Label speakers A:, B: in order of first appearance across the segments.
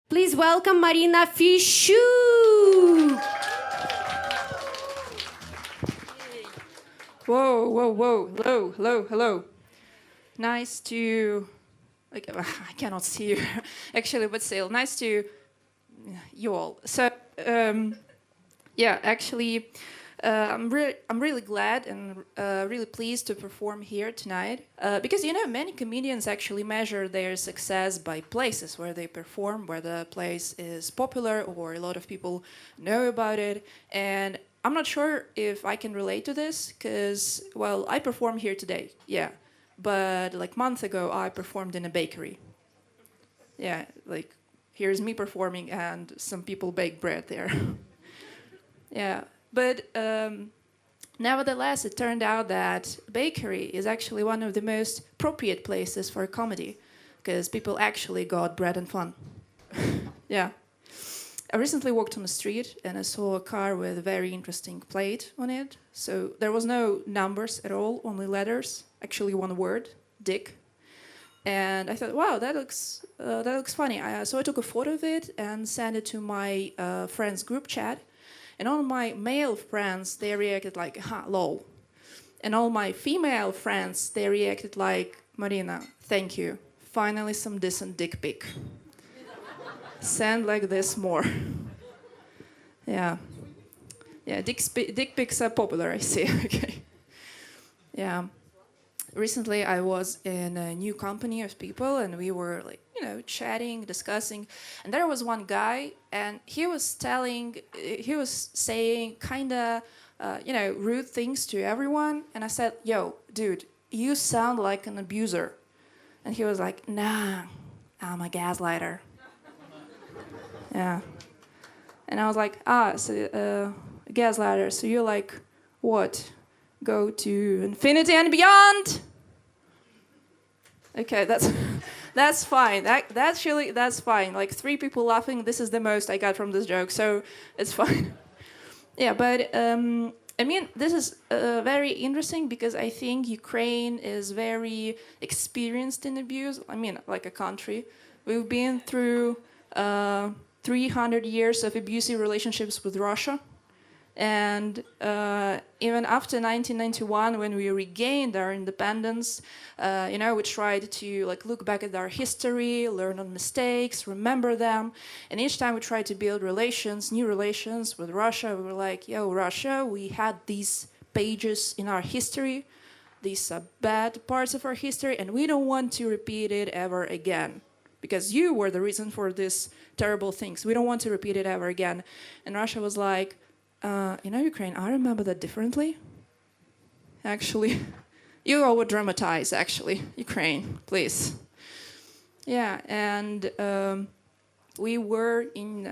A: Please welcome Marina Fishchyk.
B: Whoa, whoa, whoa, hello, hello, hello. Nice to, I cannot see you actually, but still, nice to you all. So, yeah, actually, I'm really glad and really pleased to perform here tonight because many comedians actually measure their success by places where they perform, where the place is popular or a lot of people know about it. And I'm not sure if I can relate to this because, well, I perform here today, yeah, but like a month ago I performed in a bakery. Yeah, like here's me performing and some people bake bread there. Yeah. But nevertheless, it turned out that bakery is actually one of the most appropriate places for comedy because people actually got bread and fun. Yeah. I recently walked on the street and I saw a car with a very interesting plate on it. So there was no numbers at all, only letters, actually one word, dick. And I thought, wow, that looks funny. So I took a photo of it and sent it to my friends' group chat. And all my male friends, they reacted like, ha, lol. And all my female friends, they reacted like, Marina, thank you. Finally some decent dick pic. Send like this more. Yeah. Yeah, dick pics are popular, I see. Okay. Yeah. Recently I was in a new company of people and we were like, chatting, discussing, and there was one guy and he was saying kind of, rude things to everyone. And I said, yo, dude, you sound like an abuser. And he was like, nah, I'm a gaslighter. Yeah. And I was like, gaslighter, so you're like, what? Go to infinity and beyond? Okay, that's fine. That's fine. Like 3 people laughing, this is the most I got from this joke, so it's fine. Yeah, but this is very interesting because I think Ukraine is very experienced in abuse. Like a country. We've been through 300 years of abusive relationships with Russia. And even after 1991, when we regained our independence, we tried to look back at our history, learn on mistakes, remember them. And each time we tried to build new relations with Russia, we were like, yo, Russia, we had these pages in our history. These are bad parts of our history, and we don't want to repeat it ever again. Because you were the reason for these terrible things. We don't want to repeat it ever again. And Russia was like, Ukraine, I remember that differently. Actually, you over dramatize, actually. Ukraine, please. Yeah, and we were in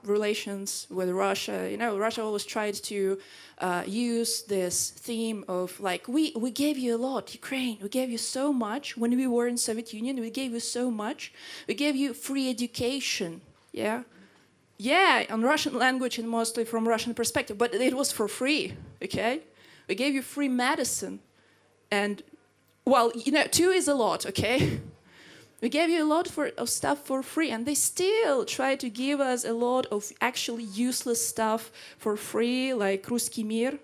B: relations with Russia. Russia always tried to use this theme of we gave you a lot, Ukraine. We gave you so much. When we were in Soviet Union, we gave you so much. We gave you free education, yeah? Yeah, on Russian language and mostly from Russian perspective, but it was for free, okay? We gave you free medicine. And, well, 2 is a lot, okay? We gave you a lot of stuff for free, and they still try to give us a lot of actually useless stuff for free, like Ruski Mir.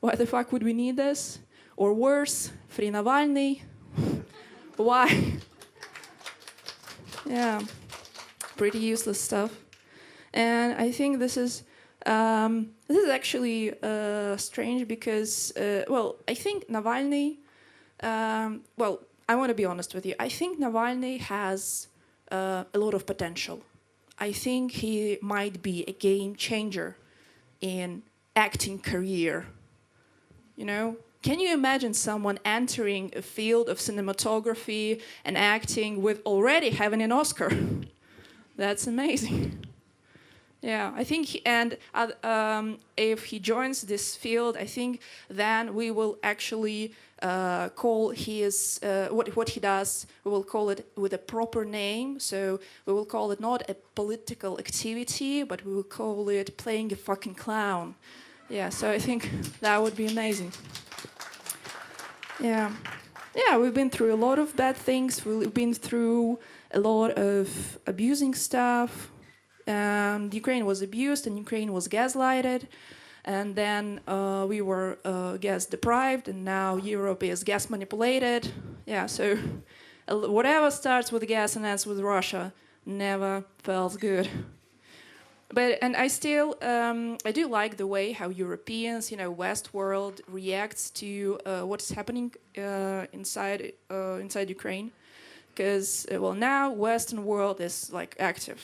B: Why the fuck would we need this? Or worse, free Navalny. Why? Yeah, pretty useless stuff. And I think this is actually strange because, I think Navalny, I want to be honest with you. I think Navalny has a lot of potential. I think he might be a game changer in acting career. Can you imagine someone entering a field of cinematography and acting with already having an Oscar? That's amazing. Yeah, I think, if he joins this field, I think then we will actually call his what he does. We will call it with a proper name. So we will call it not a political activity, but we will call it playing a fucking clown. Yeah. So I think that would be amazing. Yeah. Yeah, we've been through a lot of bad things. We've been through a lot of abusing stuff. Ukraine was abused and Ukraine was gaslighted. And then we were gas deprived, and now Europe is gas manipulated. Yeah, so whatever starts with gas and ends with Russia never felt good. And I still, I do like the way how Europeans, West world reacts to what's happening inside Ukraine. Because, now Western world is like active.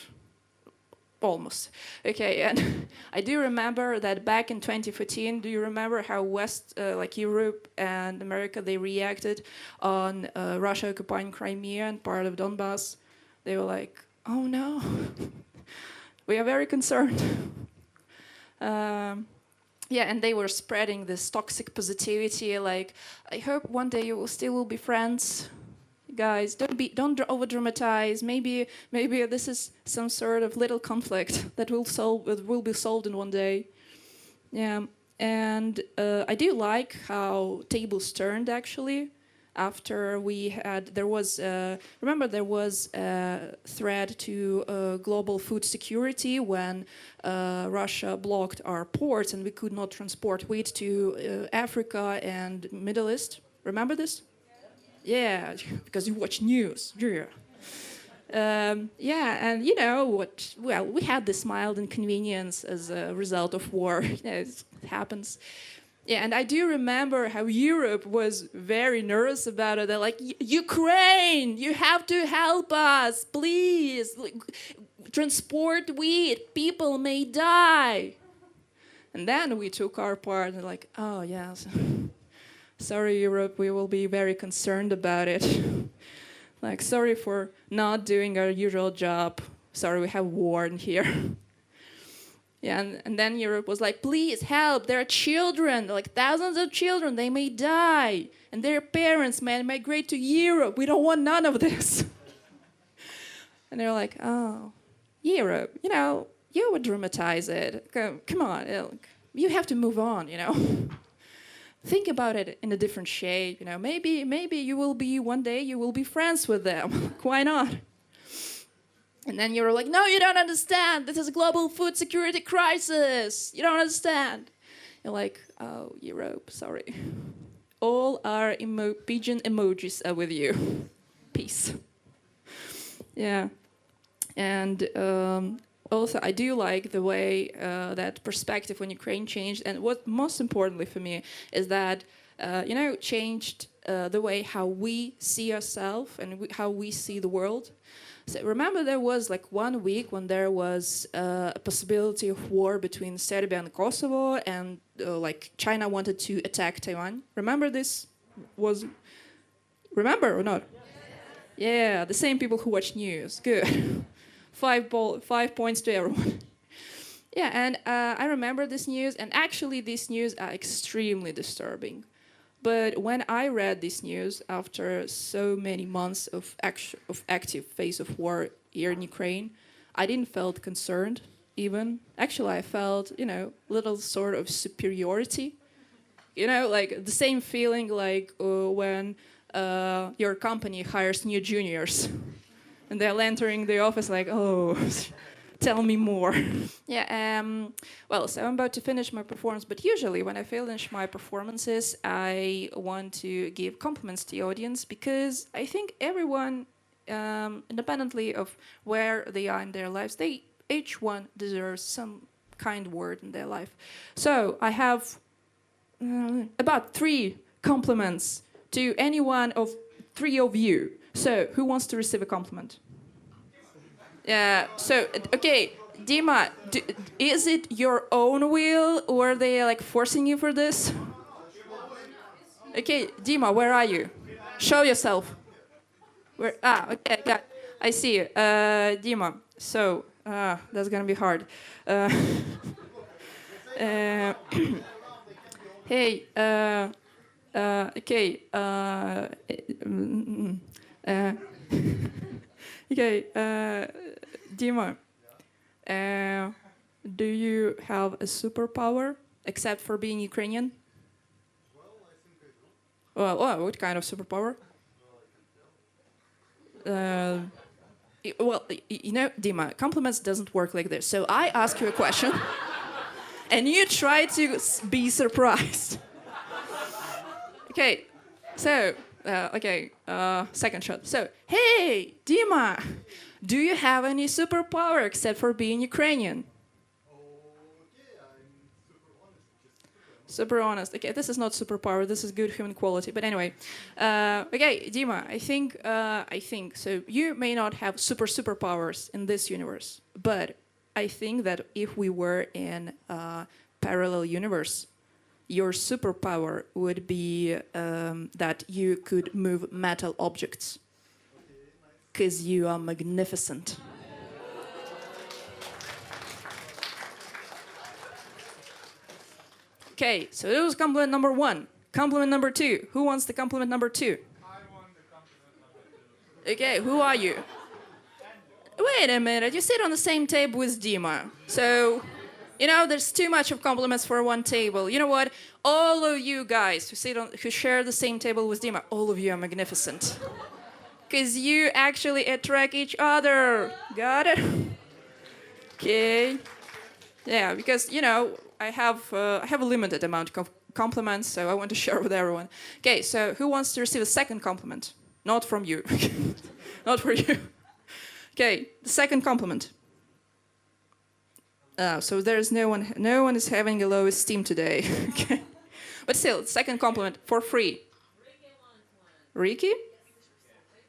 B: Almost. Okay, and I do remember that back in 2014, do you remember how like Europe and America, they reacted on Russia occupying Crimea and part of Donbass? They were like, oh no, we are very concerned. Yeah, and they were spreading this toxic positivity, like, I hope one day you will still be friends. Guys, don't over dramatize. Maybe this is some sort of little conflict that will be solved in one day. Yeah, and I do like how tables turned actually. After there was a threat to global food security when Russia blocked our ports and we could not transport wheat to Africa and Middle East. Remember this? Yeah, because you watch news. Yeah. Yeah, and what? Well, we had this mild inconvenience as a result of war. It happens. Yeah, and I do remember how Europe was very nervous about it. They're like, Ukraine, you have to help us, please. Transport wheat, people may die. And then we took our part and like, oh, yes. Sorry, Europe, we will be very concerned about it. Like, sorry for not doing our usual job. Sorry, we have war in here. Yeah, and then Europe was like, please help, there are children, like thousands of children, they may die. And their parents may migrate to Europe. We don't want none of this. And they're like, oh, Europe, you would dramatize it. Come on, you have to move on, Think about it in a different shape, Maybe you will be one day you will be friends with them. Why not? And then you were like, no, you don't understand. This is a global food security crisis. You don't understand. You're like, oh, Europe, sorry. All our pigeon emojis are with you. Peace. Yeah. And also, I do like the way that perspective on Ukraine changed. And what most importantly for me is that, changed the way how we see ourselves and how we see the world. So remember there was like 1 week when there was a possibility of war between Serbia and Kosovo, and like China wanted to attack Taiwan. Remember this? Remember or not? Yeah, the same people who watch news. Good. 5 points to everyone. Yeah, and I remember this news, and actually these news are extremely disturbing. But when I read this news after so many months of active phase of war here in Ukraine, I didn't felt concerned even. Actually, I felt, little sort of superiority. Like the same feeling like when your company hires new juniors. And they're entering the office like, oh, tell me more. Yeah, so I'm about to finish my performance, but usually when I finish my performances, I want to give compliments to the audience because I think everyone, independently of where they are in their lives, each one deserves some kind word in their life. So I have about 3 compliments to any one of 3 of you. So who wants to receive a compliment? Yeah, so, okay, Dima, is it your own will or are they like forcing you for this? Okay, Dima, where are you? Show yourself. Where? Okay, got. I see you. Dima, so, that's gonna be hard. Hey, okay, okay, Dima, do you have a superpower except for being Ukrainian? Well, what kind of superpower? Well, you know, Dima, compliments doesn't work like this. So I ask you a question, and you try to be surprised. Okay, so, second shot. So, hey, Dima, do you have any superpower except for being Ukrainian? Super honest. Okay, this is not superpower. This is good human quality. But anyway, okay, Dima, I think so. You may not have superpowers in this universe, but I think that if we were in a parallel universe, your superpower would be that you could move metal objects, because you are magnificent. Okay, so it was compliment number 1. Compliment number 2. Who wants the compliment number 2?
C: I want the compliment number 2.
B: Okay, who are you? Wait a minute, you sit on the same table with Dima. So, you know, there's too much of compliments for one table. You know what? All of you guys who share the same table with Dima, all of you are magnificent. Because you actually attract each other. Got it? Okay. Yeah, because, you know, I have a limited amount of compliments, so I want to share with everyone. Okay, so who wants to receive a second compliment? Not from you. Not for you. Okay, the second compliment. So there's no one is having a low esteem today. Okay. But still, second compliment for free. Ricky?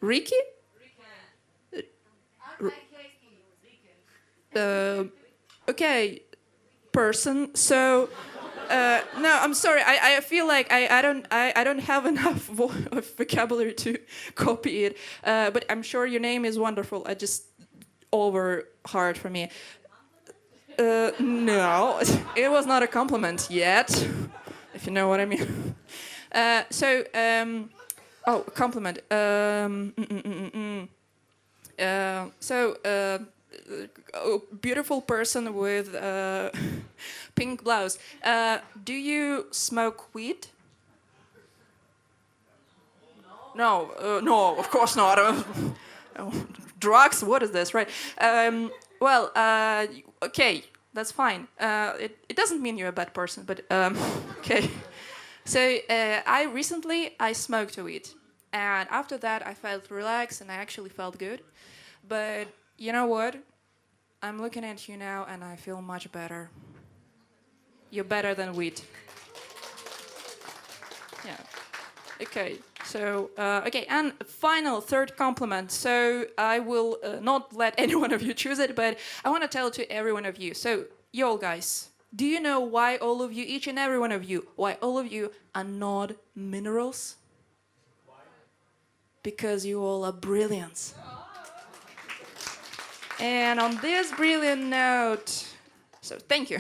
B: Ricky? Okay, person. So, no, I'm sorry. I feel like I don't have enough vocabulary to copy it. But I'm sure your name is wonderful. I just over hard for me. No, it was not a compliment yet, if you know what I mean. Compliment. Beautiful person with pink blouse. Do you smoke weed? No, no, of course not. Drugs? What is this, right? Okay, that's fine. It doesn't mean you're a bad person, but okay. So I recently smoked a weed, and after that I felt relaxed and I actually felt good. But you know what? I'm looking at you now and I feel much better. You're better than weed. Yeah. Okay. So, and final, third compliment. So I will not let any one of you choose it, but I want to tell to every one of you. So, you all guys, do you know why all of you, each and every one of you, why all of you are not minerals? Why? Because you all are brilliant. And on this brilliant note, so thank you.